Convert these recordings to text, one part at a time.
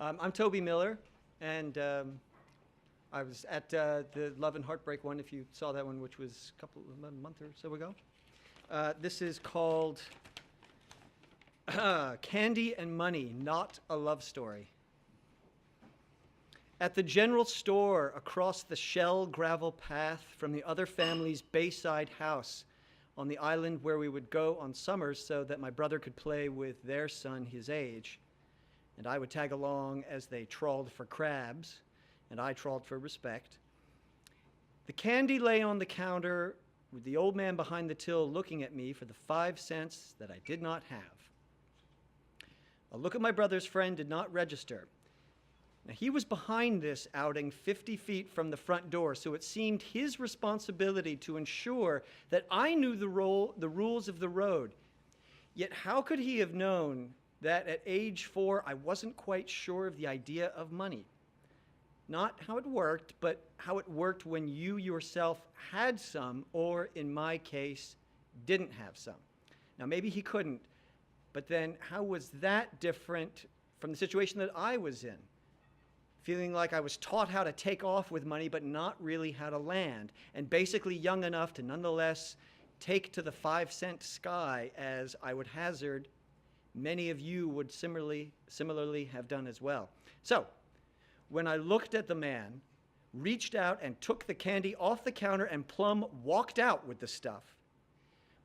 I'm Toby Miller, and I was at the Love and Heartbreak one, if you saw that one, which was a month or so ago. This is called Candy and Money, Not a Love Story. At the general store across the shell gravel path from the other family's bayside house on the island where we would go on summers so that my brother could play with their son his age, and I would tag along as they trawled for crabs, and I trawled for respect. The candy lay on the counter with the old man behind the till looking at me for the 5 cents that I did not have. A look at my brother's friend did not register. Now, he was behind this outing 50 feet from the front door, so it seemed his responsibility to ensure that I knew the rules of the road. Yet how could he have known that at age 4 I wasn't quite sure of the idea of money? Not how it worked, but how it worked when you yourself had some, or in my case, didn't have some. Now, maybe he couldn't, but then how was that different from the situation that I was in? Feeling like I was taught how to take off with money, but not really how to land, and basically young enough to nonetheless take to the 5-cent sky, as I would hazard many of you would similarly have done as well. So, when I looked at the man, reached out and took the candy off the counter and plumb walked out with the stuff,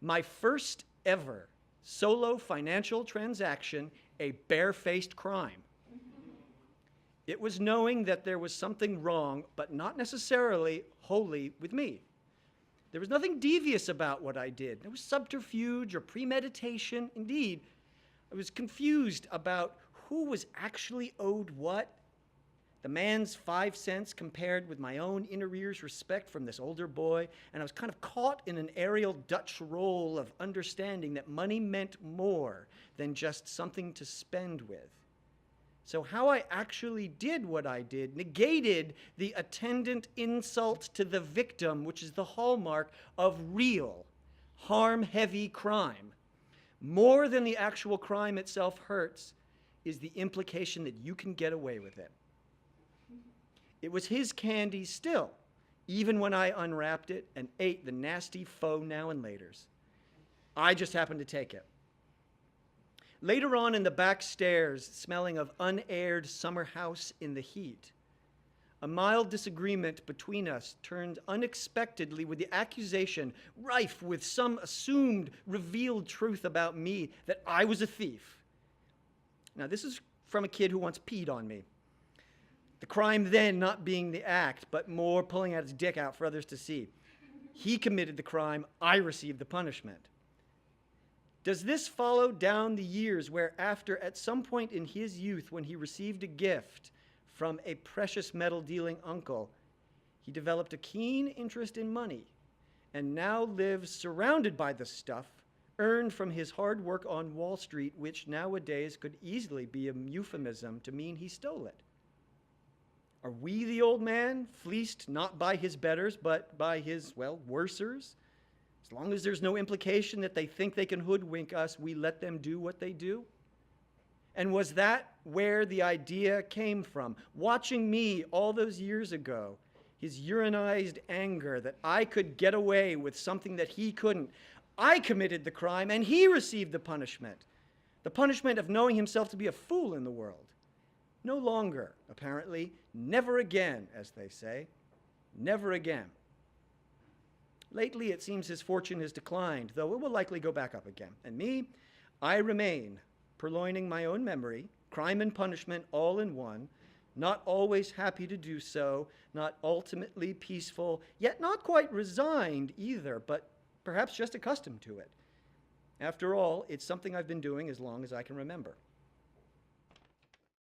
my first ever solo financial transaction, a barefaced crime. It was knowing that there was something wrong, but not necessarily wholly with me. There was nothing devious about what I did. There was subterfuge or premeditation. Indeed, I was confused about who was actually owed what. The man's 5 cents compared with my own in arrears respect from this older boy, and I was kind of caught in an aerial Dutch roll of understanding that money meant more than just something to spend with. So how I actually did what I did negated the attendant insult to the victim, which is the hallmark of real, harm-heavy crime. More than the actual crime itself hurts is the implication that you can get away with it. It was his candy still, even when I unwrapped it and ate the nasty faux now and laters. I just happened to take it. Later on in the back stairs, smelling of unaired summer house in the heat, a mild disagreement between us turned unexpectedly with the accusation, rife with some assumed revealed truth about me, that I was a thief. Now, this is from a kid who once peed on me. The crime then not being the act, but more pulling out his dick out for others to see. He committed the crime, I received the punishment. Does this follow down the years where after, at some point in his youth, when he received a gift from a precious metal-dealing uncle, he developed a keen interest in money and now lives surrounded by the stuff earned from his hard work on Wall Street, which nowadays could easily be a euphemism to mean he stole it? Are we the old man, fleeced not by his betters, but by his, well, worsers? As long as there's no implication that they think they can hoodwink us, we let them do what they do? And was that where the idea came from? Watching me all those years ago, his urinized anger that I could get away with something that he couldn't. I committed the crime and he received the punishment of knowing himself to be a fool in the world. No longer, apparently, never again, as they say, never again. Lately, it seems his fortune has declined, though it will likely go back up again. And me, I remain, purloining my own memory, crime and punishment all in one, not always happy to do so, not ultimately peaceful, yet not quite resigned either, but perhaps just accustomed to it. After all, it's something I've been doing as long as I can remember.